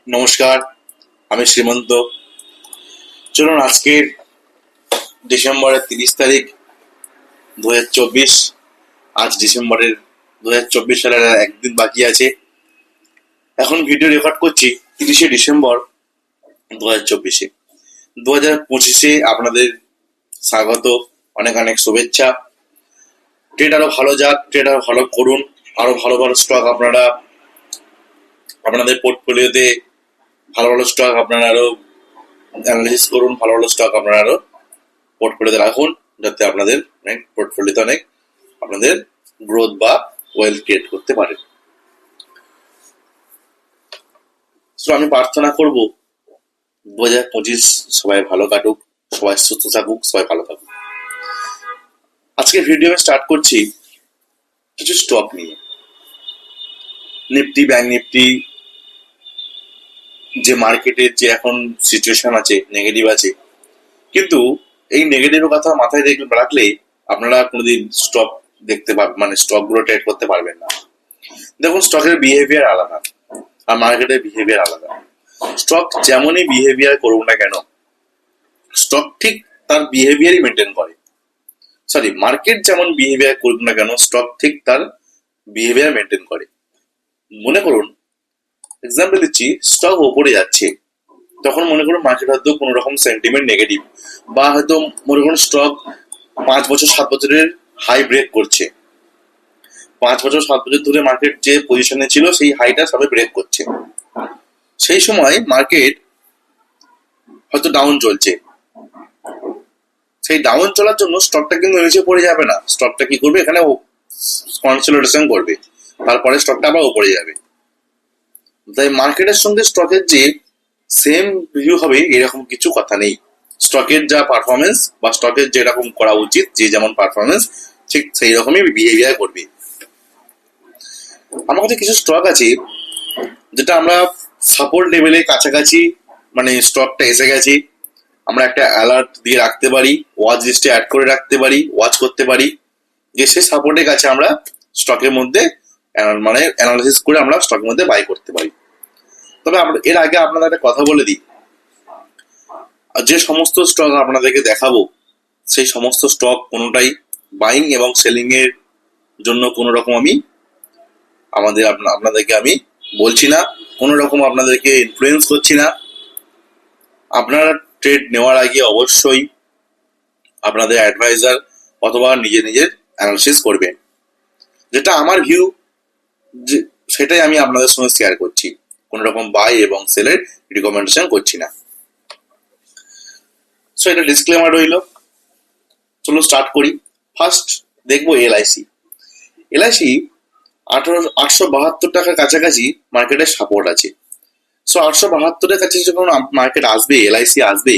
নমস্কার, আমি শ্রীমন্ত। চলুন আজকের ডিসেম্বরের 30 তারিখ 2024। আজ ডিসেম্বরের 2024 সালের একদিন বাকি আছে। এখন ভিডিও রেকর্ড করছি 30শে ডিসেম্বর 2024-এ। 2025-এ আপনাদের স্বাগত, অনেক অনেক শুভেচ্ছা। ট্রেড আরো ভালো যাক, ট্রেড আরো ভালো করুন, আরো ভালো ভালো স্টক আপনারা আপনাদের পোর্টফোলিওতে ভালো ভালো স্টক আপনারা আরো অ্যানালিসিস করুন, ভালো ভালো স্টক আপনারা আরো পোর্টফোলিওতে রাখুন, যাতে আপনাদের পোর্টফোলিওতে অনেক আপনাদের গ্রোথ বা ওয়েলথ ক্রিয়েট করতে পারেন। তো আমি প্রার্থনা করব 2025 সবাই ভালো কাটুক, সবাই সুস্থ থাকুক, সবাই ভালো থাকুক। আজকে ভিডিও আমি স্টার্ট করছি কিছু স্টক নিয়ে। নিফটি, ব্যাংক নিফটি, যে মার্কেটের যে এখন সিচুয়েশন আছে, নেগেটিভ আছে, কিন্তু এই নেগেটিভের কথা মাথায় রাখলে আপনারা কোনোদিন স্টক দেখতে পাবেন, মানে স্টক গুলো ট্রেড করতে পারবেন না। দেখুন, স্টকের বিহেভিয়ার আলাদা আর মার্কেটের বিহেভিয়ার আলাদা। স্টক যেমনই বিহেভিয়ার করুক না কেন, স্টক ঠিক তার বিহেভিয়ারই মেনটেন করে। মার্কেট যেমন বিহেভিয়ার করুক না কেন, স্টক ঠিক তার বিহেভিয়ার মেনটেন করে। মনে করুন, এক্সাম্পল দিচ্ছি, স্টক ওপরে যাচ্ছে, তখন মনে করুন মার্কেট হয়তো কোনো রকম সেন্টিমেন্ট নেগেটিভ, বা হয়তো মনে করুন স্টক 5 বছর 7 বছরের হাই ব্রেক করছে। 5 বছর 7 বছর ধরে মার্কেট যে পজিশনে ছিল সেই হাইটা সবে ব্রেক করছে। সেই সময় মার্কেট হয়তো ডাউন চলছে। সেই ডাউন চলার জন্য স্টকটা কিন্তু নিচে পড়ে যাবে না, স্টকটা কি করবে, এখানে কনসলিডেশন করবে, তারপরে স্টকটা আবার উপরে যাবে। তাই মার্কেটের সঙ্গে স্টকের যে সেম ভিউ হবে এরকম কিছু কথা নেই। স্টকের যা পারফরমেন্স বা স্টকের যেরকম করা উচিত, যে যেমন পারফরমেন্স, ঠিক সেই রকমই বিহেভিয়ার করবে। আমার কাছে কিছু স্টক আছে যেটা আমরা সাপোর্ট লেভেলের কাছাকাছি, মানে স্টকটা এসে গেছে, আমরা একটা অ্যালার্ট দিয়ে রাখতে পারি, ওয়াচ লিস্টে অ্যাড করে রাখতে পারি, ওয়াচ করতে পারি যে সে সাপোর্টের কাছে আমরা স্টকের মধ্যে মানে অ্যানালিসিস করে আমরা স্টকের মধ্যে বাই করতে পারি। তবে এর আগে আপনাদের একটা কথা বলে দিই, যে সমস্ত স্টক আপনাদেরকে দেখাবো সেই সমস্ত স্টক কোনোটাই বাইং এবং সেলিং এর জন্য কোনো রকম আমি আপনাদেরকে আমি বলছি না, কোনো রকম আপনাদেরকে ইনফ্লুয়েন্স করছি না। আপনারা ট্রেড নেওয়ার আগে অবশ্যই আপনাদের অ্যাডভাইজার অথবা নিজের অ্যানালিসিস করবেন। যেটা আমার ভিউ, সেটাই আমি আপনাদের সঙ্গে শেয়ার করছি, কোনো রকম বাই এবং সেলের রিকমেন্ডেশন করছি না। সো এটা ডিসক্লেমার রইল। চলো স্টার্ট করি। ফার্স্ট দেখবো এলআইসি। 872 টাকার কাছাকাছি মার্কেটের সাপোর্ট আছে। সো 872-এর কাছে যখন মার্কেট আসবে, এলআইসি আসবে,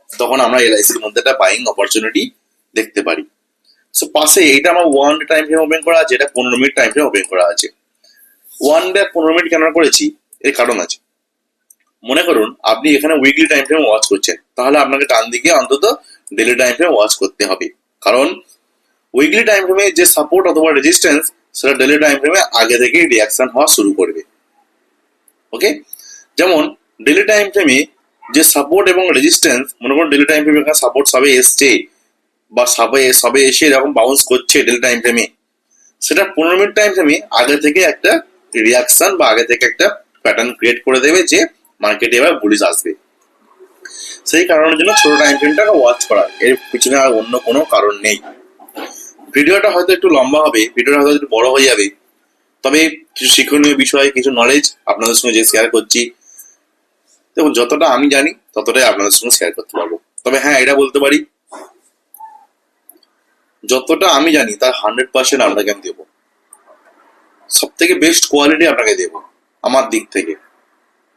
তখন আমরা এলআইসির মধ্যে একটা বাইং অপরচুনিটি দেখতে পারি। সো পাশে এইটা আমার 1 ডে টাইম ফ্রেম ওপেন করা আছে, এটা 15 মিনিট টাইম ফ্রেম ওপেন করা আছে। 1 ডে 15 মিনিট কেন করেছি, এর কারণ আছে। মনে করুন আপনি এখানে উইকলি টাইম ফ্রেম ওয়াচ করছেন, তাহলে আপনাকে ডান দিকে অন্তত ডেলি টাইম ফ্রেম ওয়াচ করতে হবে, কারণ উইকলি টাইম ফ্রেমে যে সাপোর্ট অথবা রেজিস্ট্যান্স, সেটা ডেলি টাইম ফ্রেমে আগে থেকে রিয়াকশন হওয়া শুরু করবে। ওকে, যেমন ডেলি টাইম ফ্রেমে যে সাপোর্ট এবং রেজিস্ট্যান্স, মনে করুন ডেলি টাইম ফ্রেমে এখানে সাপোর্ট সবে এসছে বা সবে এসে এরকম বাউন্স করছে ডেলি টাইম ফ্রেমে, সেটা 15 মিনিট টাইম ফ্রেমে আগে থেকে একটা রিয়াকশন বা আগে থেকে একটা প্যাটার্ন ক্রিয়েট করে দেবে যে মার্কেটে এবার বুলিশ আসবে। সেই কারণের জন্য ছোট টাইম ফ্রেমটাকে ওয়াচ করা, এর পিছনে আর অন্য কোনো কারণ নেই। ভিডিওটা হয়তো একটু লম্বা হবে, ভিডিওটা হয়তো একটু বড় হয়ে যাবে, তবে কিছু শিক্ষণীয় বিষয়, কিছু নলেজ আপনাদের সঙ্গে যে শেয়ার করছি, দেখুন যতটা আমি জানি ততটাই আপনাদের সঙ্গে শেয়ার করতে পারবো। তবে হ্যাঁ, এটা বলতে পারি, যতটা আমি জানি তার 100% আপনাকে আমি দেবো, সব থেকে বেস্ট কোয়ালিটি আপনাকে দেবো আমার দিক থেকে।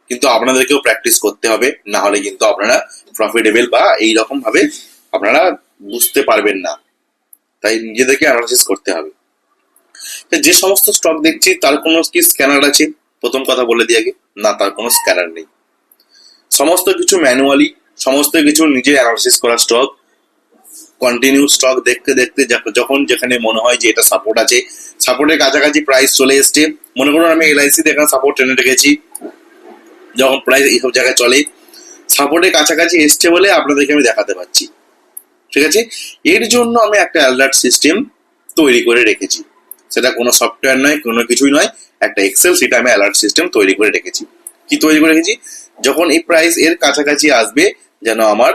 কিন্তু আপনাদেরকেও প্র্যাকটিস করতে হবে, না হলে কিন্তু আপনারা প্রফিটেবল বা এইরকম ভাবে আপনারা বুঝতে পারবেন না। তাই নিজেদেরকে অ্যানালিসিস করতে হবে। যে সমস্ত স্টক দেখছি তার কোনো কি স্ক্যানার আছে? প্রথম কথা বলে দিয়ে আগে, না, তার কোনো স্ক্যানার নেই। সমস্ত কিছু ম্যানুয়ালি, সমস্ত কিছু নিজে অ্যানালিসিস করা স্টক। কন্টিনিউ স্টক দেখতে দেখতে যখন যেখানে মনে হয় যে এটা সাপোর্ট আছে, সাপোর্টের কাছাকাছি প্রাইস চলে এসছে, মনে করুন আমি এলআইসি তে এখানে সাপোর্ট টেনে রেখেছি, যখন প্রাইস এইসব জায়গায় চলে, সাপোর্টের কাছাকাছি এসছে বলে আপনাদেরকে আমি দেখাতে পাচ্ছি। ঠিক আছে, এর জন্য আমি একটা অ্যালার্ট সিস্টেম তৈরি করে রেখেছি। সেটা কোনো সফটওয়্যার নয়, কোনো কিছুই নয়, একটা এক্সেল সিটে আমি অ্যালার্ট সিস্টেম তৈরি করে রেখেছি। কি তৈরি করে রেখেছি? যখন এই প্রাইস এর কাছাকাছি আসবে, যেন আমার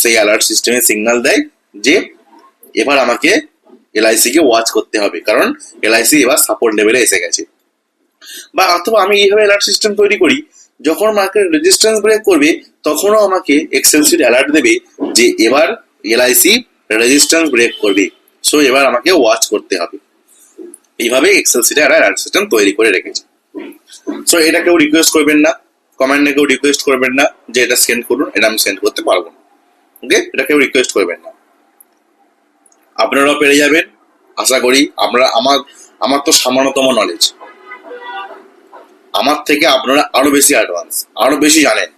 সেই অ্যালার্ট সিস্টেমে সিগন্যাল দেয় যে এবার আমাকে এলআইসি কে ওয়াচ করতে হবে, কারণ এলআইসি এবার সাপোর্ট লেভেলে এসে গেছে। বা অথবা আমি এইভাবে অ্যালার্ট সিস্টেম তৈরি করি, যখন মার্কেট রেজিস্ট্যান্স ব্রেক করবে তখনও আমাকে এক্সেল সিট অ্যালার্ট দেবে যে এবার এলআইসি রেজিস্ট্যান্স ব্রেক করবে, সো এবার আমাকে ওয়াচ করতে হবে। এইভাবে এক্সেল সিটে অ্যালার্ট সিস্টেম তৈরি করে রেখেছি। সো এটা কেউ রিকোয়েস্ট করবেন না, কমেন্টে কেউ রিকোয়েস্ট করবেন না যে এটা সেন্ড করুন, এটা আমি সেন্ড করতে পারবো না। ওকে, এটা কেউ রিকোয়েস্ট করবেন না, আপনারাও পেরে যাবেন আশা করি। আমার তো সামান্যতম নলেজ, আমার থেকে আপনারা আরো বেশি অ্যাডভান্স, আরো বেশি জানেন।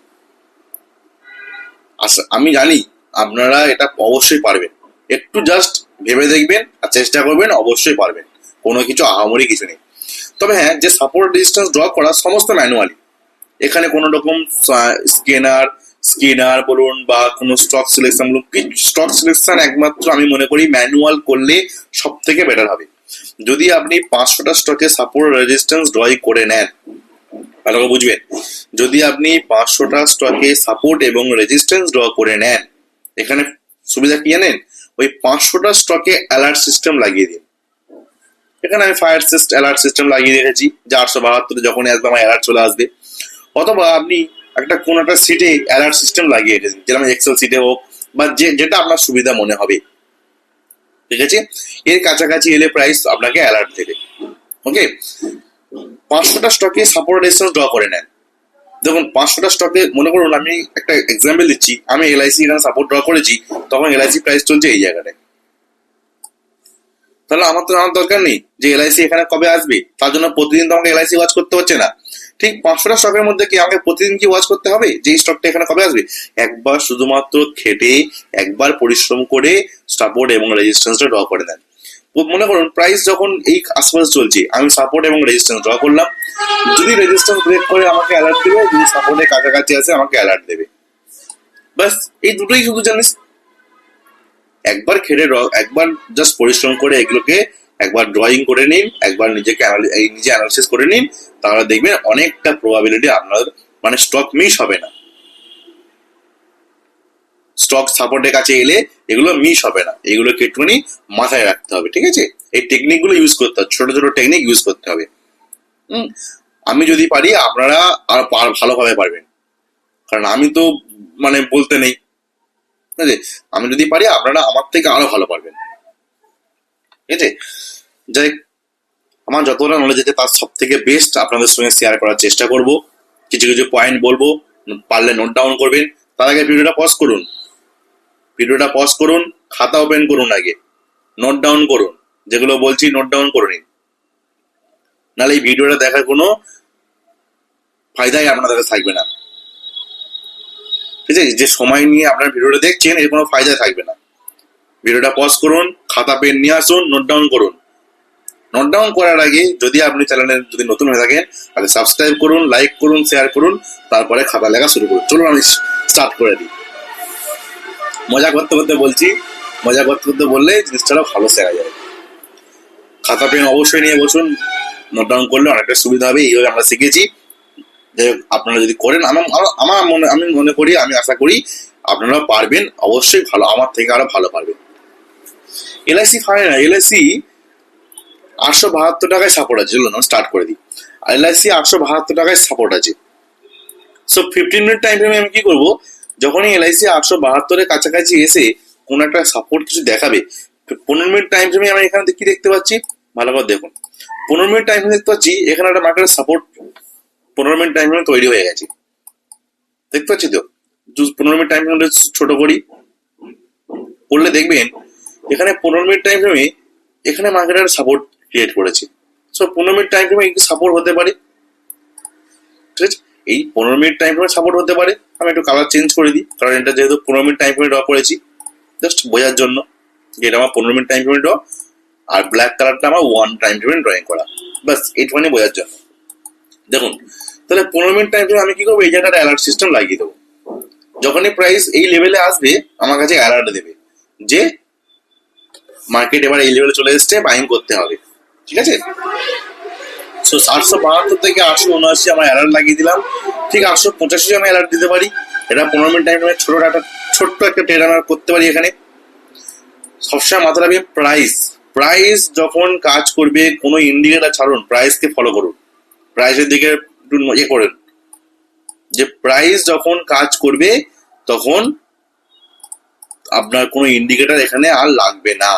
আমি জানি আপনারা এটা অবশ্যই পারবেন, একটু জাস্ট ভেবে দেখবেন আর চেষ্টা করবেন, অবশ্যই পারবেন, কোনো কিছু আহামরি কিছু নেই। তবে হ্যাঁ, যে সাপোর্ট রেজিস্ট্যান্স ড্র করা সমস্ত ম্যানুয়ালি, এখানে কোনো রকম স্ক্যানার বলুন বা কোনো স্টক সিলেকশন বলুন, স্টক সিলেকশন একমাত্র আমি মনে করি ম্যানুয়াল করলে সব থেকে বেটার হবে। যদি আপনি 500টা স্টকে সাপোর্ট রেজিস্ট্যান্স ড্র করে নেন, ভালো করে বুঝবেন, যদি আপনি 500টা স্টকে সাপোর্ট এবং রেজিস্ট্যান্স ড্র করে নেন, এখানে সুবিধা কি জানেন? ওই 500টা স্টকে অ্যালার্ট সিস্টেম লাগিয়ে দিন। এখানে আমি অ্যালার্ট সিস্টেম লাগিয়ে রেখেছি যে 872 যখনই আসবে আমার অ্যালার্ট চলে আসবে। অথবা আপনি কোনো একটা সিটে অ্যালার্ট সিস্টেম লাগিয়ে রেখেছেন, যেরকম এক্সেল সিটে হোক বা যেটা আপনার সুবিধা মনে হবে। ঠিক আছে, এর কাছাকাছি এলে প্রাইস আপনাকে অ্যালার্ট দেবে। ওকে, 500টা স্টকে সাপোর্ট রেজিস্ট্যান্স ড্র করে নেন। দেখুন 500টা স্টকে মনে করুন, আমি একটা এক্সাম্পল দিচ্ছি, আমি এলআইসি এখানে সাপোর্ট ড্র করেছি, তখন এলআইসি প্রাইস চলছে এই জায়গাটায়। তাহলে আমার তো জানার দরকার নেই যে এলআইসি এখানে কবে আসবে, তার জন্য প্রতিদিন তো আমাকে এলআইসি ওয়াচ করতে হচ্ছে না। ঠিক 500টা স্টকের মধ্যে কি আমাকে প্রতিদিন কি ওয়াচ করতে হবে যে এই স্টকটা এখানে কবে আসবে? একবার শুধুমাত্র খেটে, একবার পরিশ্রম করে সাপোর্ট এবং রেজিস্ট্যান্সটা ড্র করে দেন। মনে করুন প্রাইস যখন এই আশপাশে চলছে, আমি সাপোর্ট এবং রেজিস্ট্যান্স ড্র করলাম, যদি রেজিস্ট্যান্স ব্রেক করে আমাকে অ্যালার্ট দেবে, যদি সাপোর্টের কাছাকাছি আসে আমাকে অ্যালার্ট দেবে। ব্যাস এই দুটোই শুধু জানিস। একবার একবার জাস্ট পরিশ্রম করে এগুলোকে একবার ড্রয়িং করে নিন, একবার নিজে অ্যানালিসিস করে নিন, তাহলে দেখবেন অনেকটা প্রবাবিলিটি আপনার স্টক মিস হবে না। স্টক সাপোর্টের কাছে এলে এগুলো মিস হবে না, এগুলোকে একটুখানি মাথায় রাখতে হবে। ঠিক আছে, এই টেকনিক গুলো ইউজ করতে হবে, ছোট ছোট টেকনিক ইউজ করতে হবে। আমি যদি পারি আপনারা আর ভালোভাবে পারবেন, কারণ আমি তো বলতে নেই। ঠিক আছে, আমি যদি পারি আপনারা আমার থেকে আরো ভালো পারবেন। ঠিক আছে, যাই আমার যতটা নলেজ আছে তার সব থেকে বেস্ট আপনাদের সঙ্গে শেয়ার করার চেষ্টা করব। কিছু কিছু পয়েন্ট বলবো, পারলে নোট ডাউন করবেন। তার আগে ভিডিওটা পজ করুন, খাতা ওপেন করুন, আগে নোট ডাউন করুন, যেগুলো বলছি নোট ডাউন করে নিন, নাহলে এই ভিডিওটা দেখার কোনো ফায়দাই আপনাদের থাকবে না। ঠিক আছে, যে সময় নিয়ে আপনার ভিডিওটা দেখছেন এর কোনো ফায়দা থাকবে না। ভিডিওটা পজ করুন, খাতা পেন নিয়ে আসুন, নোট ডাউন করুন। নোট ডাউন করার আগে যদি আপনি চ্যানেলে যদি নতুন হয়ে থাকেন তাহলে সাবস্ক্রাইব করুন, লাইক করুন, শেয়ার করুন, তারপরে খাতা লেখা শুরু করুন। চলুন আমি স্টার্ট করে দিই। মজা করতে করতে বলছি, মজা করতে করতে বললে জিনিসটা ভালো শেখা যায়। খাতা পেন অবশ্যই নিয়ে বসুন, নোট ডাউন করলে অনেকটা সুবিধা হবে। এইভাবে আমরা শিখেছি, আপনারা যদি করেন আমি মনে করি, আমি আশা করি আপনারা পারবেন, অবশ্যই ভালো, আমার থেকে আরো ভালো পারবেন। এলআইসি এলআইসি 872 টাকায় সাপোর্ট আছে। চলুন স্টার্ট করে দিই। এলআইসি 872 টাকায় সাপোর্ট আছে। সো 15 মিনিট টাইম ফ্রেমে আমি কি করবো, যখনই এলআইসি 872 কাছাকাছি এসে কোন একটা সাপোর্ট কিছু দেখাবে, 15 মিনিট টাইম ফ্রেমে আমি এখানে কি দেখতে পাচ্ছি, ভালো করে দেখুন। 15 মিনিট টাইম ফ্রেমে দেখতে পাচ্ছি এখানে একটা মার্কেটের সাপোর্ট 15 মিনিট টাইম ফ্রেমে তৈরি হয়ে গেছে। দেখতে পাচ্ছি তো, 15 মিনিট টাইম ফ্রেমে ছোট করি, করলে দেখবেন এখানে 15 মিনিট টাইম ফ্রেমে এখানে মার্কেটের সাপোর্ট ক্রিয়েট করেছে। সো 15 মিনিট টাইম ফ্রেমে সাপোর্ট হতে পারে। ঠিক আছে, এই 15 মিনিট টাইম ফ্রেমে সাপোর্ট হতে পারে। আমি একটু কালার চেঞ্জ করে দিই, কারণ এটা যেহেতু 15 মিনিট টাইম ফ্রেমে ড্র করেছি, জাস্ট বোঝার জন্য যে এটা আমার 15 মিনিট টাইম ফ্রেমে ড্র, আর ব্ল্যাক কালারটা আমার 1 টাইম ফ্রেমে ড্রয়িং করা, বাস এইটুখানি বোঝার জন্য। দেখুন তাহলে 15 মিনিট টাইম আমি কি করবো, এই জায়গাটা অ্যালার্ট সিস্টেম লাগিয়ে দেবো। যখনই প্রাইস এই লেভেলে আসবে আমার কাছে অ্যালার্ট দেবে যে মার্কেট এবার এই লেভেলে চলে এসছে, বাইং করতে হবে। ঠিক আছে, সো 872 থেকে 879 আমার অ্যালার্ট লাগিয়ে দিলাম। ঠিক 885 আমি অ্যালার্ট দিতে পারি। এটা 15 মিনিট টাইম ছোট্ট একটা ট্রেড আমরা করতে পারি। এখানে সবসময় মাথা রাখবে প্রাইস যখন কাজ করবে, কোনো ইন্ডিকেটর ছাড়ুন, প্রাইসকে ফলো করুন, প্রাইসের দিকে একটু ইয়ে করেন, যে প্রাইস যখন কাজ করবে তখন আপনার কোনো ইন্ডিকেটর এখানে আর লাগবে না।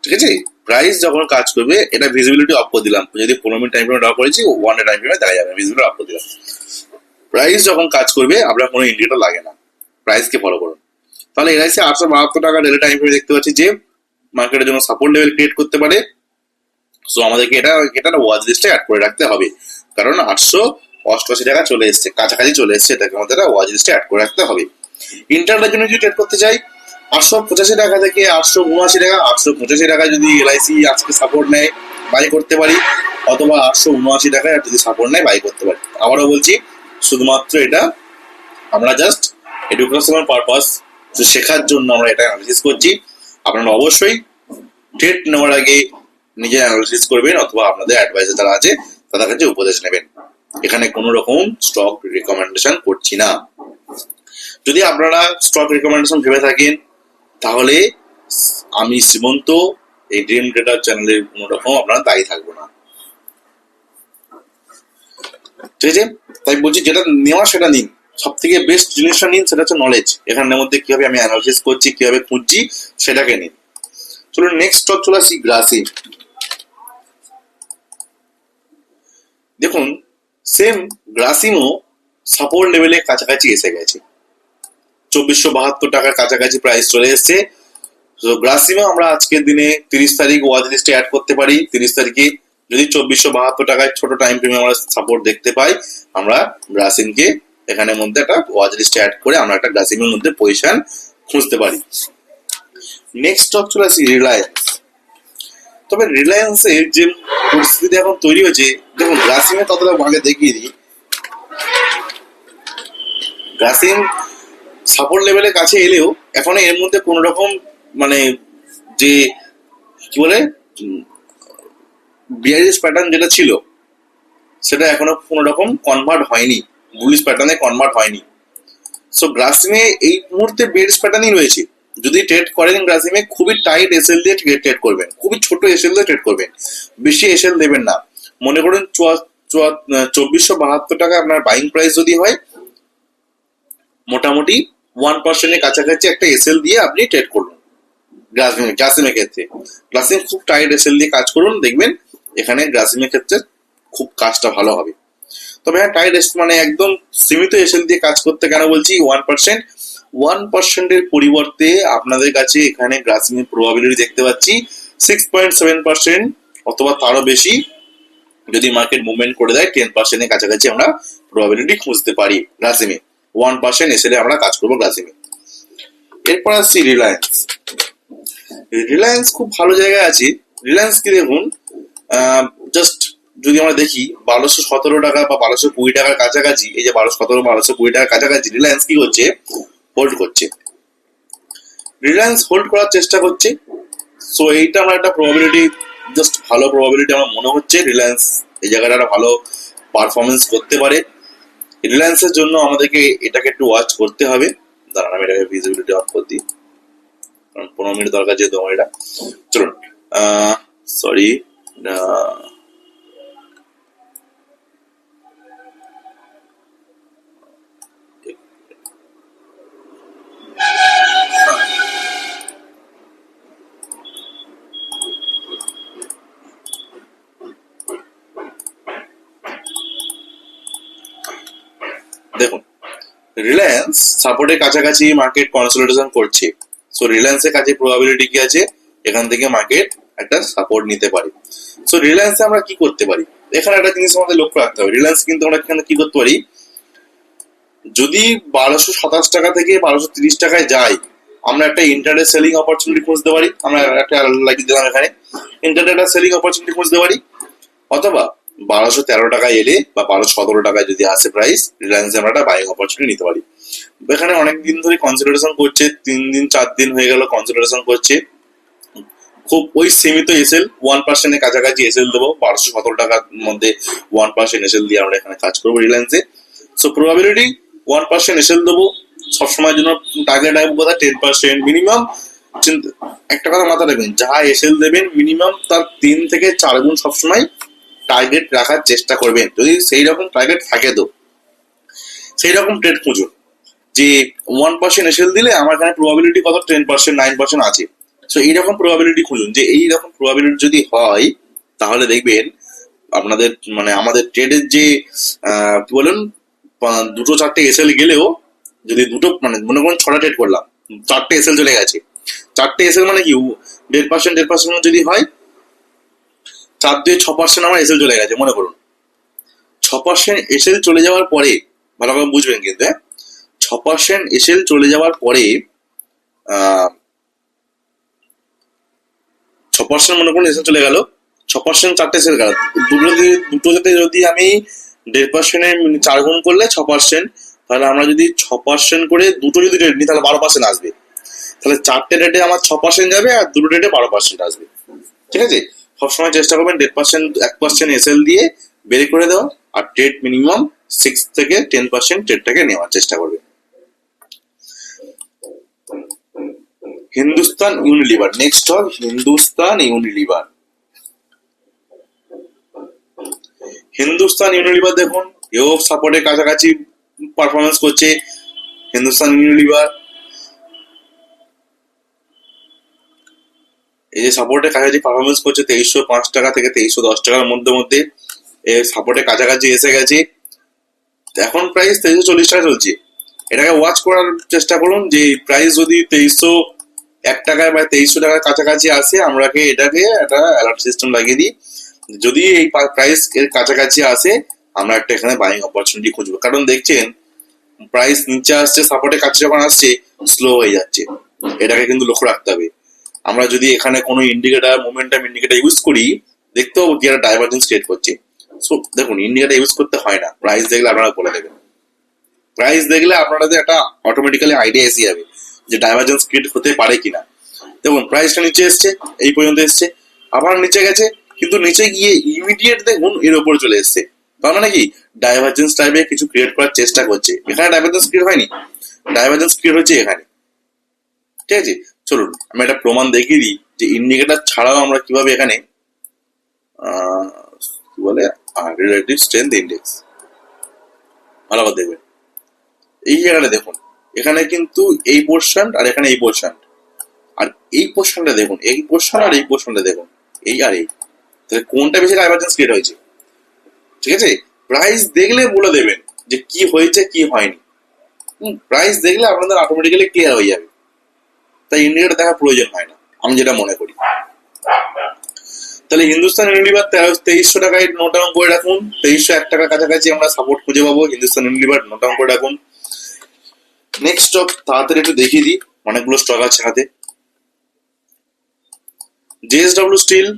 ঠিক আছে, প্রাইস যখন কাজ করবে, এটা ভিজিবিলিটি অফ করে দিলাম। যদি 15 মিনিট টাইম ফ্রেম ড্র করেছি, 1 ডে টাইম ফ্রেমে দেখা যাবে, ভিজিবিলিটি অফ করে দিলাম। প্রাইস যখন কাজ করবে আপনার কোনো ইন্ডিকেটর লাগে না, প্রাইসকে ফলো করুন। তাহলে এলআইসি 872 টাকা ডেলি টাইম ফ্রেমে দেখতে পাচ্ছি যে মার্কেটের জন্য সাপোর্ট লেভেল ক্রিয়েট করতে পারে। সো আমাদেরকে এটা ওয়াচ লিস্টে অ্যাড করে রাখতে হবে, কারণ 888 টাকা চলে এসছে, কাছাকাছি চলে এসছে, এটাকে আমাদের ওয়াচ লিস্টে অ্যাড করে রাখতে হবে। ইন্টারডের জন্য যদি ট্রেড করতে চাই, 885 টাকা থেকে 879 টাকা, 885 টাকা যদি এলআইসি আজকে সাপোর্ট নেয় বাই করতে পারি, অথবা 879 টাকায় যদি সাপোর্ট নেয় বাই করতে পারি। আবারও বলছি, শুধুমাত্র এটা আমরা জাস্ট এডুকেশনাল পারপাস, শেখার জন্য আমরা এটা অ্যানালিসিস করছি। আপনারা অবশ্যই ট্রেড নেওয়ার আগে নিজে অ্যানালিসিস করবেন, অথবা আপনাদের অ্যাডভাইজার যারা আছে তাদের কাছে উপদেশ নেবেন। এখানে কোনো রকম স্টক রিকমেন্ডেশন করছি না। যদি আপনারা স্টক রিকমেন্ডেশন ভেবে থাকেন, তাহলে আমি শ্রীমন্ত এই ড্রিম ট্রেডার চ্যানেলের কোনো রকম আপনারা দায়ী থাকবো না। ঠিক আছে, তাই বলছি যেটা নেওয়া সেটা নিন, সব থেকে বেস্ট জিনিসটা নিন, সেটা হচ্ছে নলেজ। এখানের মধ্যে কিভাবে আমি অ্যানালিসিস করছি, কিভাবে খুঁজছি, সেটাকে নিন। চলুন নেক্সট স্টক চলে আসি, গ্রাসিম। দেখুন, সেম গ্রাসিমও সাপোর্ট লেভেলের কাছাকাছি এসে গেছে, 2472 টাকার কাছাকাছি প্রাইস চলে এসছে। তো গ্রাসিমও আমরা আজকের দিনে 30 তারিখ ওয়াচ লিস্টে অ্যাড করতে পারি। 30 তারিখে যদি 2472 টাকায় ছোট টাইম ফ্রেমে আমরা সাপোর্ট দেখতে পাই, আমরা গ্রাসিমকে এখানের মধ্যে একটা ওয়াচ লিস্টে অ্যাড করে আমরা একটা গ্রাসিমের মধ্যে পজিশন খুঁজতে পারি। নেক্সট স্টক চলে আসি, রিলায়েন্স। তবে রিলায়েন্সের যে পরিস্থিতি এখন তৈরি হয়েছে, দেখুন গ্রাসিমে ততটা আগে দেখিয়ে দিই। গ্রাসিম সাপোর্ট লেভেলের কাছে এলেও এখন এর মধ্যে কোন রকম মানে যে কি বলে বিয়ারিশ প্যাটার্ন যেটা ছিল, সেটা এখনো কোন রকম কনভার্ট হয়নি, বুলিশ প্যাটার্নে কনভার্ট হয়নি। সো গ্রাসিমে এই মুহূর্তে বিয়ারিশ প্যাটার্নই রয়েছে। যদি ট্রেড করেন গ্রাসিমে, খুবই টাইট এসএল দিয়ে ট্রেড করবেন, খুবই ছোট এসএল দিয়ে ট্রেড করবেন, বেশি এসএল দেবেন না। মনে করুন 2472 টাকা আপনার বাইং প্রাইস যদি হয়, মোটামুটি 1% এর কাছাকাছি একটা এসএল দিয়ে আপনি ট্রেড করুন। গ্রাসিমের ক্ষেত্রে গ্রাসিম খুব টাইট এসএল দিয়ে কাজ করুন, দেখবেন এখানে গ্রাসিমের ক্ষেত্রে খুব কাজটা ভালো হবে। তবে হ্যাঁ, টাইট মানে একদম সীমিত এসএল দিয়ে কাজ করতে কেন বলছি, 1% এর পরিবর্তে আপনাদের কাছে এখানে গ্রাসিমের প্রবাবিলিটি দেখতে পাচ্ছি 6.7% অথবা তারও বেশি। যদি মার্কেট মুভমেন্ট করে দেয় 10% এর কাছাকাছি আমরা প্রবাবিলিটি খুঁজতে পারি গ্রাসিমে। 1% এসএল আমরা কাজ করবো গ্রাসিমে। এরপর আসছি রিলায়েন্স। রিলায়েন্স খুব ভালো জায়গায় আছে। রিলায়েন্স কি দেখুন, জাস্ট যদি আমরা দেখি 1217 টাকা বা 1220 টাকার কাছাকাছি, এই যে 1217 1220 টাকার কাছাকাছি রিলায়েন্স কি করছে, হোল্ড করছে। রিলায়েন্স হোল্ড করার চেষ্টা করছে। সো এইটা আমার একটা প্রবাবিলিটি, জাস্ট ভালো প্রবাবিলিটি আমার মনে হচ্ছে রিলায়েন্স এই জায়গাটা ভালো পারফরমেন্স করতে পারে। রিলায়েন্সের জন্য আমাদেরকে এটাকে একটু ওয়াচ করতে হবে। দাঁড়ান আমি এটাকে ভিজিবিলিটি অফ করে দিই, কারণ 15 মিনিট দরকার যেহেতু আমার এটা। চলুন, সরি, দেখুন রিলায়েন্স সাপোর্টের কাছাকাছি মার্কেট কনসলিডেশন করছে। সো রিলায়েন্সের কাছে প্রবাবিলিটি কি আছে, এখান থেকে মার্কেট একটা সাপোর্ট নিতে পারে। সো রিলায়েন্সে আমরা কি করতে পারি, এখানে একটা জিনিস আমাদের লক্ষ্য রাখতে হবে। রিলায়েন্স কিন্তু আমরা এখানে কি করতে পারি, যদি 1227 টাকা থেকে 1230 টাকায় যাই, আমরা একটা ইন্টারডে সেলিং অপরচুনিটি খুঁজতে পারি। আমরা একটা লাগিয়ে দিলাম এখানে, ইন্টারডে সেলিং অপরচুনিটি খুঁজতে পারি। অথবা 1213 টাকায় এলে বা 1217 টাকায় যদি আসে প্রাইস, রিলায়েন্সে আমরা একটা বাইং অপরচুনিটি নিতে পারি। এখানে অনেক দিন ধরে কনসিডারেশন করছে, 3 দিন 4 দিন হয়ে গেল কনসিডারেশন করছে। খুব ওই সীমিত এসএল 1% কাছাকাছি এসএল দেবো, 1217 টাকার মধ্যে 1% এসএল দিয়ে আমরা এখানে কাজ করবো রিলায়েন্সে। সো প্রবাবিলিটি 1% এসএল দেবো সবসময়ের জন্য। টার্গেট রাখবো কোথায় 10% মিনিমাম। একটা কথা মাথায় রাখবেন, যা এসএল দেবেন মিনিমাম তার 3 থেকে 4 গুণ সবসময় টার্গেট রাখার চেষ্টা করবেন। যদি সেই রকম টার্গেট থাকে তো সেই রকম ট্রেড খুঁজুন। যে 1% এসএল দিলে আমার এখানে প্রবাবিলিটি কত 10% 9% আছে। সো এইরকম প্রবাবিলিটি খুঁজুন, যে এইরকম প্রবাবিলিটি যদি হয় তাহলে দেখবেন আপনাদের মানে আমাদের ট্রেডের যে কি বলেন 2-4টে এসএল গেলেও, যদি দুটো মানে মনে করুন 6টা ট্রেড করলাম, 4টে এসএল চলে গেছে, 4টে এসএল মানে কি 1.5% যদি হয়, 4 2 6% আমার এসএল চলে গেছে মনে করুন। 6% এসএল চলে যাওয়ার পরে ভালো করে বুঝবেন কিন্তু, 6% এসএল চলে যাওয়ার পরে 6% মনে করুন এসএল চলে গেল, 6% 4টে এসএল গেল, দুটোতে যদি আমি 1.5%-এর 4 গুণ করলে 6%, তাহলে আমরা যদি 6% করে দুটো যদি রেট নিই তাহলে 12% আসবে। তাহলে 4টে রেটে আমার 6% যাবে আর দুটো রেটে 12% আসবে। ঠিক আছে, সবসময় চেষ্টা করবেন 1% এসএল দিয়ে বের করে দেওয়া, আর ট্রেড মিনিমাম 6 থেকে 10% ট্রেডটাকে নেওয়ার চেষ্টা করবে। হিন্দুস্তান ইউনিলিভার, নেক্সট হল হিন্দুস্তান ইউনিলিভার। হিন্দুস্তান ইউনিলিভার দেখুন, এও সাপোর্টের কাছাকাছি পারফরমেন্স করছে। হিন্দুস্তান ইউনিলিভার এই যে সাপোর্টের কাছাকাছি পারফরমেন্স করছে 2305 টাকা থেকে 2310 টাকার মধ্যে সাপোর্টের কাছাকাছি এসে গেছে। এখন প্রাইস 2340 টাকা চলছে। এটাকে ওয়াচ করার চেষ্টা করুন, যে প্রাইস যদি 2301 টাকায় বা 2300 টাকার কাছাকাছি আসে, আমরাকে এটাকে একটা অ্যালার্ট সিস্টেম লাগিয়ে দিই। যদি এই প্রাইস এর কাছাকাছি আসে আমরা একটা এখানে বাইং অপরচুনিটি খুঁজবো। কারণ দেখছেন প্রাইস নিচে আসছে, সাপোর্টের কাছে যখন আসছে স্লো হয়ে যাচ্ছে, এটাকে কিন্তু লক্ষ্য রাখতে হবে। আমরা যদি এখানে কোনো ইন্ডিকেটার মোমেন্টাম ইন্ডিকেটার ইউজ করি, দেখতে পাবো কি একটা ডাইভারজেন্স ক্রিয়েট করছে। সো দেখুন ইন্ডিকেটার ইউজ করতে হয় না, প্রাইস দেখলে আপনারা বলে দেবেন। প্রাইস দেখলে আপনাদের একটা অটোমেটিক্যালি আইডিয়া এসে যাবে যে ডাইভারজেন্স ক্রিয়েট হতে পারে কিনা। দেখুন প্রাইসটা নিচে এসছে, এই পর্যন্ত এসছে, আবার নিচে গেছে, কিন্তু নিচে গিয়ে ইমিডিয়েট দেখুন এর উপর চলে এসছে। তার মানে কি ডাইভারজেন্স টাইপের কিছু ক্রিয়েট করার চেষ্টা করছে। এখানে ডাইভারজেন্স ক্রিয়েট হয়নি, ডাইভারজেন্স ক্রিয়েট হচ্ছে এখানে। ঠিক আছে, চলুন আমি একটা প্রমাণ দেখিয়ে দিই যে ইন্ডিকেটার ছাড়াও আমরা কিভাবে এখানে কি বলে রিলেটিভ স্ট্রেংথ ইন্ডেক্স ভালো করে দেখবেন। এই জায়গাটা দেখুন, এখানে কিন্তু এই পোর্শন আর এখানে এই পোর্শন, আর এই পোর্শনটা দেখুন, এই পোর্শন আর এই পোর্শনটা দেখুন, এই আর এই, তাহলে কোনটা বেশি ডাইভারজেন্স ক্রিয়েট হয়েছে। ঠিক আছে, প্রাইস দেখলে বলে দেবেন যে কি হয়েছে কি হয়নি। প্রাইস দেখলে আপনাদের অটোমেটিক্যালি ক্লিয়ার হয়ে যাবে, তাই ইন্ডিকেটর দেখার প্রয়োজন হয় না, আমি যেটা মনে করি। তাহলে হিন্দুস্তান ইউনিলিভার 2300 টাকায় নোট ডাউন করে রাখুন। 2301 টাকার কাছাকাছি আমরা সাপোর্ট খুঁজে পাবো। হিন্দুস্তান ইউনিলিভার নোট ডাউন করে রাখুন। নেক্সট স্টক তাড়াতাড়ি একটু দেখিয়ে দিই, অনেকগুলো স্টক আছে হাতে। জেএসডব্লিউ স্টিল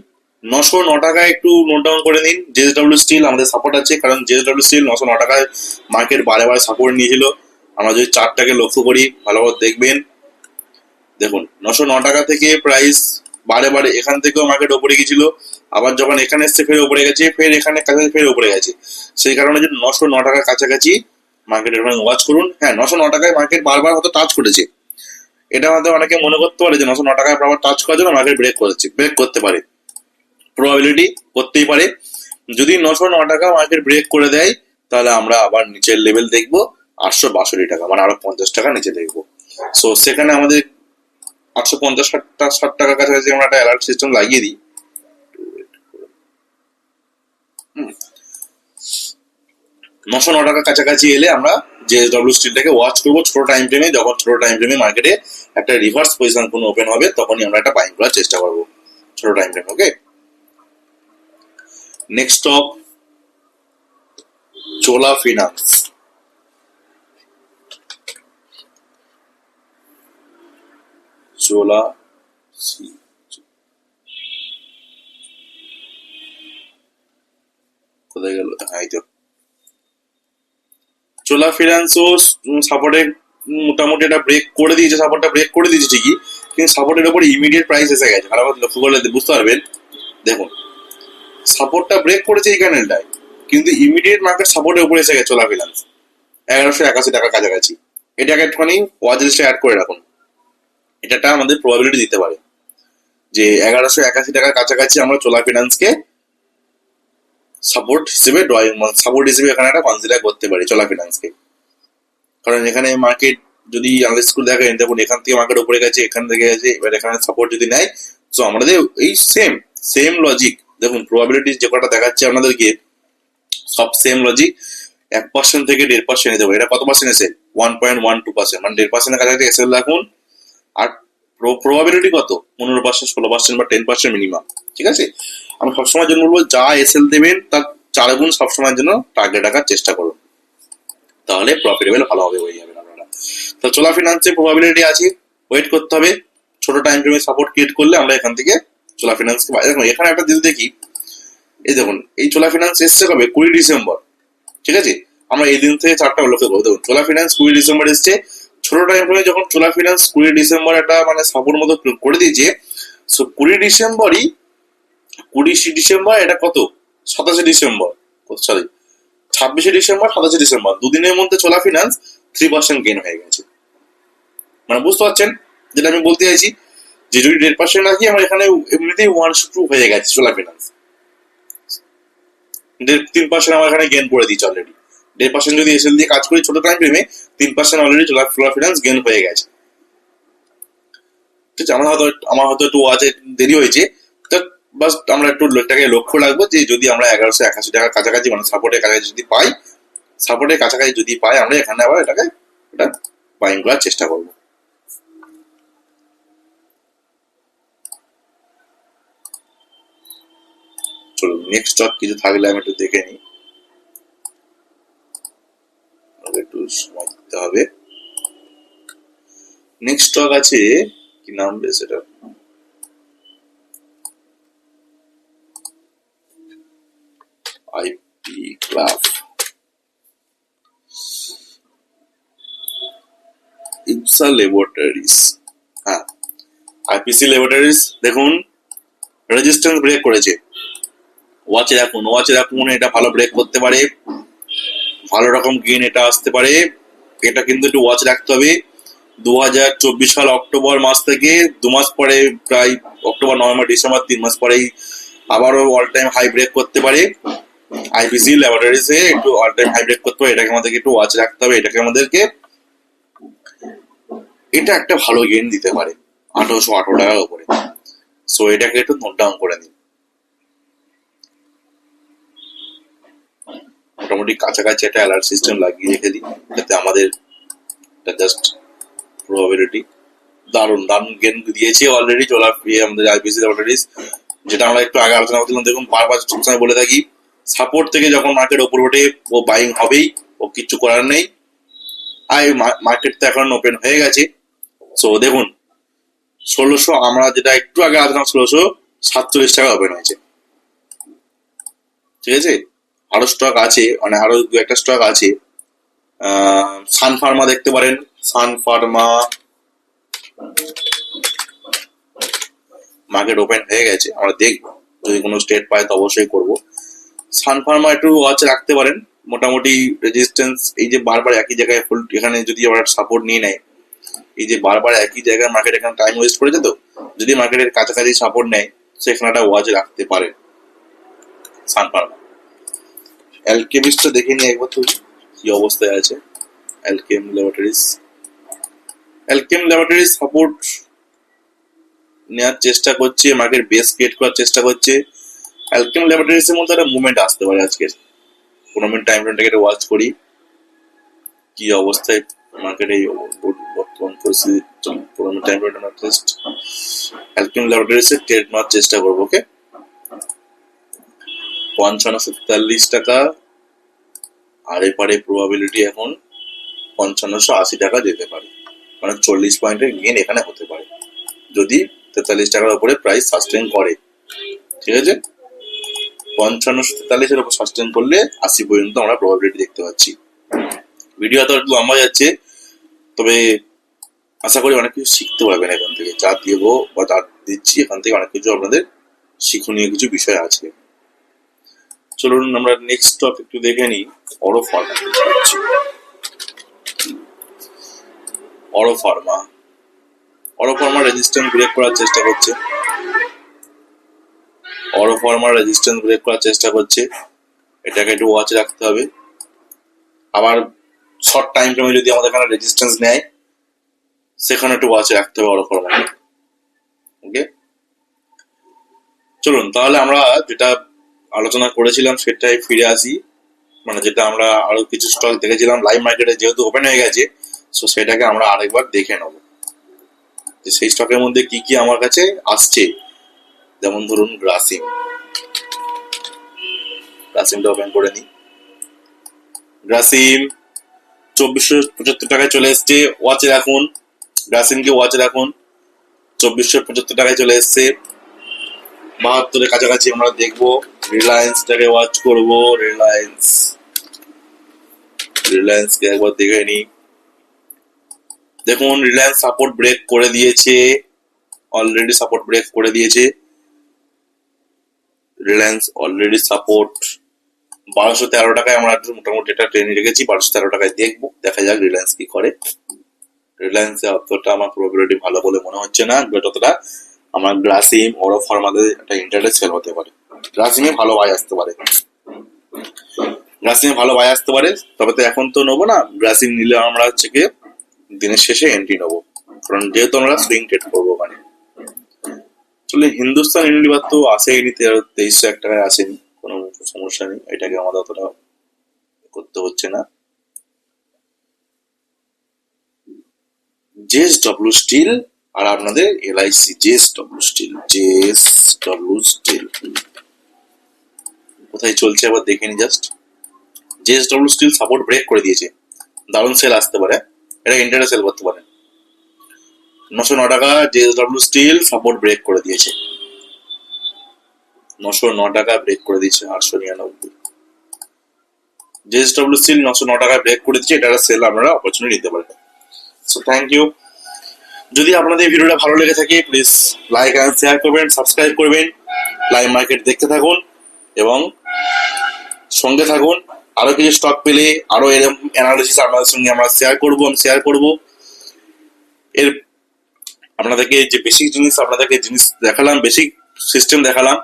909 টাকায় একটু নোট ডাউন করে নিন। জেএসডব্লিউ স্টিল আমাদের সাপোর্ট আছে, কারণ জেএসডব্লিউ স্টিল 909 টাকায় মার্কেট বারে বারে সাপোর্ট নিয়েছিল। আমরা যদি চার্টটাকে লক্ষ্য করি ভালোভাবে দেখবেন, দেখুন 909 টাকা থেকে প্রাইস বারে বারে এখান থেকেও মার্কেট ওপরে গেছিল, আবার যখন এখানে এসছে ফের ওপরে গেছে, ফের এখানে কাছাকাছি ফের ওপরে গেছে। সেই কারণে যদি 909 টাকার কাছাকাছি মার্কেটের ওয়াচ করুন। হ্যাঁ 909 টাকায় মার্কেট বারবার হয়তো টাচ করেছে, এটা হয়তো অনেকে মনে করতে পারে যে 909 টাকায় আবার টাচ করার জন্য মার্কেট ব্রেক করেছে, ব্রেক করতে পারে, প্রবাবিলিটি করতেই পারে। যদি 909 টাকা মার্কেট ব্রেক করে দেয় তাহলে আমরা আবার নিচের লেভেল দেখবো 862 টাকা, মানে আরো 50 টাকা নিচে দেখবো। সো সেখানে আমাদের 850-60 টাকার কাছাকাছি আমরা একটা অ্যালার্ট সিস্টেম লাগিয়ে দিই। 909 টাকার কাছাকাছি এলে আমরা জেএসডব্লিউ স্টিলটাকে ওয়াচ করবো ছোট টাইম ফ্রেমে। যখন ছোট টাইম ফ্রেমে মার্কেটে একটা রিভার্স পজিশন কোনো ওপেন হবে তখনই আমরা একটা বাইং করার চেষ্টা করবো ছোট টাইম ফ্রেম। ওকে, নেক্সট স্টক চোলা ফিনান্স। চোলা কোথায় গেল, হ্যাঁ এই তো চোলা ফিন্যান্সও সাপোর্টে মোটামুটি এটা ব্রেক করে দিয়েছে, সাপোর্টটা ব্রেক করে দিয়েছে ঠিকই, কিন্তু সাপোর্টের উপর ইমিডিয়েট প্রাইস এসে গেছে, ভালো লক্ষ্য করলে বুঝতে পারবেন। দেখুন সাপোর্টটা ব্রেক করেছে এই ক্যান্ডেলটায়, কিন্তু ইমিডিয়েট মার্কেট সাপোর্টের উপরে এসে গেছে চোলা ফিন্যান্স 1181 টাকার কাছাকাছি। এটাকে একটুখানি ওয়াচ লিস্টে অ্যাড করে রাখুন, এটা আমাদের প্রবাবিলিটি দিতে পারে যে 1181 টাকার কাছাকাছি আমরা চোলা ফিন্যান্সকে সাপোর্ট হিসেবে এখানে একটা কনসিডার করতে পারি চোলা ফিন্যান্সকে। কারণ এখানে মার্কেট যদি অ্যানালিস্ট স্কুল দেখেন, দেখুন এখান থেকে মার্কেট উপরে গেছে, এখান থেকে গেছে, এবার এখানে সাপোর্ট যদি নেয়, তো আমাদের এই সেম লজিক, দেখুন প্রবাবিলিটি যে কটা দেখাচ্ছে আপনাদেরকে সব সেম লজিক, 1% থেকে 1.5% দেবো। এটা কত পার্সেন্ট এসে 1.12%, মানে 1.5% কাছাকাছি এসে রাখুন। আর প্রবাবিলিটি কত 15%, 16% বা 10% মিনিমাম। ঠিক আছে, আমি সবসময় জন্য বলবো যা এসএল দেবেন তার 4 গুণ সবসময়ের জন্য টার্গেট রাখার চেষ্টা করুন, তাহলে প্রফিটেবল ভালোভাবে হয়ে যাবেন আপনারা। তো চোলা ফিন্যান্সের প্রবাবিলিটি আছে, ওয়েট করতে হবে, ছোট টাইম ফ্রেমে সাপোর্ট ক্রিয়েট করলে আমরা এখান থেকে চোলা ফিন্যান্সকে দেখুন এখানে একটা যদি দেখি, এই দেখুন এই চোলা ফিন্যান্স এসছে কবে 20 ডিসেম্বর। ঠিক আছে, আমরা এই দিন থেকে চারটা লক্ষ্য করবো। দেখুন চোলা ফিন্যান্স 20 ডিসেম্বর এসছে, ছোট টাইম ফ্রেমে যখন চোলা ফিন্যান্স 20 ডিসেম্বর একটা মানে সাপোর্ট মতো করে দিয়েছে, সো 20 ডিসেম্বর এটা কত 27 ডিসেম্বর, সরি 26 ডিসেম্বর 27 ডিসেম্বর, দুদিনের মধ্যে চোলা ফিন্যান্স 3% গেইন হয়ে গেছে। মানে বুঝতে পারছেন যেটা আমি বলতে চাইছি, যে যদি 1.5% রাখি আমরা এখানে এমনিতেই 1-2 হয়ে গেছে চোলা ফিন্যান্স, 3% আমার এখানে গেইন করে দিচ্ছে অলরেডি। 1.5% যদি এসএল দিয়ে কাজ করি ছোট টাইম ফ্রেমে, 3% অলরেডি চোলা ফিন্যান্স গেইন হয়ে গেছে। ঠিক আছে, আমার হয়তো একটু ওয়াচে দেরি হয়েছে, তো বাস আমরা একটু এটাকে লক্ষ্য রাখবো যে যদি আমরা 1181 টাকার কাছাকাছি মানে সাপোর্টের কাছাকাছি যদি পাই আমরা এখানে আবার এটা বাইং করার চেষ্টা করবো। চলুন নেক্সট স্টক কিছু থাকলে আমি একটু দেখে নিই, একটু সময় দিতে হবে। নেক্সট স্টক আছে, কি নাম বেশ এটা, আইপি ক্লাব, ইপসা ল্যাবরেটরিজ। হ্যাঁ, আইপিসি ল্যাবরেটরিজ দেখুন রেজিস্ট্যান্স ব্রেক করেছে, ওয়াচে রাখুন এটা ভালো ব্রেক করতে পারে, ভালো রকম গেইন এটা আসতে পারে, এটা কিন্তু একটু ওয়াচ রাখতে হবে। 2024 সাল অক্টোবর মাস থেকে 2 মাস পরে, প্রায় অক্টোবর নভেম্বর ডিসেম্বর 3 মাস পরেই আবারও অল টাইম হাই ব্রেক করতে পারে। আইপিসি ল্যাবরেটরিজে একটু অল টাইম হাই ব্রেক করতে হবে, এটাকে আমাদেরকে একটু ওয়াচ রাখতে হবে, এটা একটা ভালো গেইন দিতে পারে 1818 টাকার উপরে। সো এটাকে একটু নোট ডাউন করে নিন, মোটামুটি কাছাকাছি একটা অ্যালার্ট সিস্টেম লাগিয়ে রেখে দিই, যাতে আমাদের জাস্ট প্রবাবিলিটি দারুণ গেইন দিয়েছে অলরেডি চলা আমাদের আইপিসি ল্যাবরেটরিজ, যেটা আমরা একটু আগে আলোচনা করছিলাম। দেখুন বারবার সবসময় বলে থাকি সাপোর্ট থেকে যখন মার্কেট ওপর ওঠে ও বাইং হবেই, ও কিচ্ছু করার নেই। আর মার্কেট তো এখন ওপেন হয়ে গেছে, সো দেখুন 1600 আমরা যেটা একটু আগে আলোচনা 1647 টাকা ওপেন হয়েছে। ঠিক আছে, আরো স্টক আছে, মানে আরো 2-1টা স্টক আছে। সান ফার্মা দেখতে পারেন, সান ফার্মা মার্কেট ওপেন হয়ে গেছে, আমরা দেখবো যদি কোনো স্টেট পাই তো অবশ্যই করবো। সান ফার্মা একটু ওয়াচ রাখতে পারেন, মোটামুটি রেজিস্ট্যান্স এই যে বারবার একই জায়গায় হোল্ড, এখানে যদি আবার সাপোর্ট নিয়ে নেয়, এই যে বারবার একই জায়গায় মার্কেট এখানে টাইম ওয়েস্ট করেছে, তো যদি মার্কেটের কাছাকাছি সাপোর্ট নেয় সেখানে একটা ওয়াচ রাখতে পারেন সান ফার্মা। অ্যালকেমিস্টটা দেখে নিয়ে একবার তো কি অবস্থায় আছে। অ্যালকেম ল্যাবরেটরিজ সাপোর্ট নেওয়ার চেষ্টা করছে, মার্কেট বেস ক্রিয়েট করার চেষ্টা করছে। অ্যালকেম ল্যাবরেটরিজ এর মধ্যে একটা মুভমেন্ট আসতে পারে আজকে, 15 মিনিট টাইম ফ্রেমটাকে ওয়াচ করি কি অবস্থায় মার্কেটে বর্তমান পরিস্থিতি। 15 মিনিট টাইম ফ্রেমটা জাস্ট অ্যালকেম ল্যাবরেটরিজ এর ট্রেড নেওয়ার চেষ্টা করবো। ওকে, 5543 টাকা, আর এপারে প্রবাবিলিটি এখন 5580 টাকা যেতে পারে, মানে 40 পয়েন্টের গেইন এখানে হতে পারে যদি 43 টাকার উপরে প্রাইস সাস্টেইন করে। ঠিক আছে, 5543 উপর সাস্টেন করলে 80 পর্যন্ত আমরা প্রবাবিলিটি দেখতে পাচ্ছি। ভিডিও তো একটু লম্বা যাচ্ছে, তবে আশা করি অনেক কিছু শিখতে পারবেন এখান থেকে। যা দেবো বা যা দিচ্ছি এখান থেকে অনেক কিছু আপনাদের শিক্ষণীয় কিছু বিষয় আছে। চলুন আমরা নেক্সট টপ একটু দেখে নিই। অরো ফার্মা রেজিস্ট্যান্স ব্রেক করার চেষ্টা করছে। এটাকে একটু ওয়াচে রাখতে হবে। আবার শর্ট টাইম ফ্রেমে যদি আমাদের এখানে রেজিস্ট্যান্স নেয়, সেখানে একটু ওয়াচে রাখতে হবে অরো ফার্মাকে। ওকে, চলুন তাহলে আমরা যেটা আলোচনা করেছিলাম সেটাই ফিরে আসি। মানে যেটা আমরা আরো কিছু স্টক দেখেছিলাম লাইভ মার্কেটে, যেহেতু ওপেন হয়ে গেছে, সো সেটাকে আমরা আরেকবার দেখে নেব যে সেই স্টকের মধ্যে কি কি আমার কাছে আসছে। যেমন ধরুন গ্রাসিমটা ওপেন করে নিই। গ্রাসিম 2475 টাকায় চলে এসছে, ওয়াচে রাখুন। গ্রাসিমকে ওয়াচে রাখুন, 2475 টাকায় চলে এসছে। 72-এর কাছাকাছি আমরা দেখবো। রিলায়েন্সটাকে ওয়াচ করবো। রিলায়েন্সকে একবার দেখে নিই। দেখুন রিলায়েন্স সাপোর্ট ব্রেক করে দিয়েছে, অলরেডি সাপোর্ট ব্রেক করে দিয়েছে। রিলায়েন্স অলরেডি সাপোর্ট 1213 টাকায় আমরা মোটামুটি এটা ট্রেনে রেখেছি। 1213 টাকায় দেখবো, দেখা যাক রিলায়েন্স কি করে। রিলায়েন্সে অতটা আমার প্রবাবিলিটি ভালো বলে মনে হচ্ছে না, বাট অতটা আমার গ্রাসিম অরো ফার্মাদের একটা ইন্টারেস্ট সেল হতে পারে। গ্রাসিমে ভালো বাই আসতে পারে, তবে তো এখন তো নেবো না। গ্রাসিম নিলে আমরা হচ্ছে গিয়ে দিনের শেষে এন্ট্রি নেবো, কারণ যেহেতু আমরা সুইং ট্রেড করবো ওখানে। আসলে হিন্দুস্তান ইউনিলিভার তো আসেনি, 2301 টাকায় আসেনি, কোনো সমস্যা নেই, এটাকে আমাদের অতটা করতে হচ্ছে না। জেএসডব্লিউ স্টিল আর আপনাদের এলআইসি। জেএসডব্লিউ স্টিল কোথায় চলছে আবার দেখে নি just. JSW steel support break করে দিয়েছে, দারুণ সেল আসতে পারে, এটা ইন্টারে সেল করতে পারে। 909 টাকা জেএসডব্লিউ স্টিল সাপোর্ট ব্রেক করে দিয়েছে, 909 টাকা ব্রেক করে দিয়েছে। 899 জেএসডব্লিউ স্টিল 909 টাকায় ব্রেক করে দিয়েছে, এটা সেল আপনারা অপরচুনিটি নিতে পারেন। So thank you. যদি আপনাদের ভিডিওটা ভালো লেগে থাকে প্লিজ লাইক এন্ড শেয়ার করবেন, সাবস্ক্রাইব করবেন। লাইভ মার্কেট দেখতে থাকুন এবং সঙ্গে থাকুন। আরো কিছু স্টক পেলে আরো এরকম অ্যানালিসিস আপনাদের সঙ্গে আমরা শেয়ার করব। এর আপনাদেরকে যে বেসিক জিনিস দেখালাম, বেসিক সিস্টেম দেখালাম,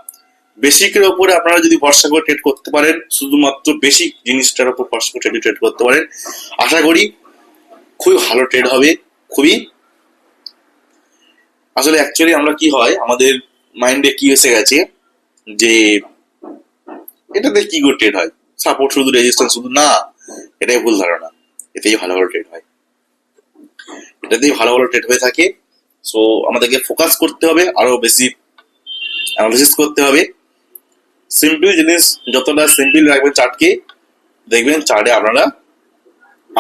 বেসিকের উপরে আপনারা যদি ভরসা করে ট্রেড করতে পারেন, শুধুমাত্র বেসিক জিনিসটার উপর ভরসা করে ট্রেড করতে পারেন, আশা করি খুবই ভালো ট্রেড হবে। আসলে অ্যাকচুয়ালি আমরা কি হয়, আমাদের মাইন্ডে কি এসে গেছে যে এটাতে কি করে ট্রেড হয়, সাপোর্ট শুধু, রেজিস্ট্যান্স শুধু, না, এটাই ভুল ধারণা। এতেই ভালো ট্রেড হয়ে থাকে। সো আমাদেরকে ফোকাস করতে হবে, আরো বেশি অ্যানালিসিস করতে হবে। সিম্পল জিনিস যতটা সিম্পল রাখবেন চার্টকে, দেখবেন চার্টে আপনারা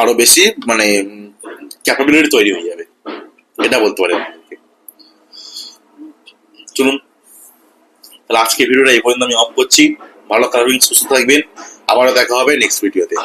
আরো বেশি মানে ক্যাপাবিলিটি তৈরি হয়ে যাবে, এটা বলতে পারি। চলুন তাহলে আজকে ভিডিওটা এই পর্যন্ত আমি অফ করছি। ভালো থাকবেন, সুস্থ থাকবেন, আবারও দেখা হবে নেক্সট ভিডিওতে।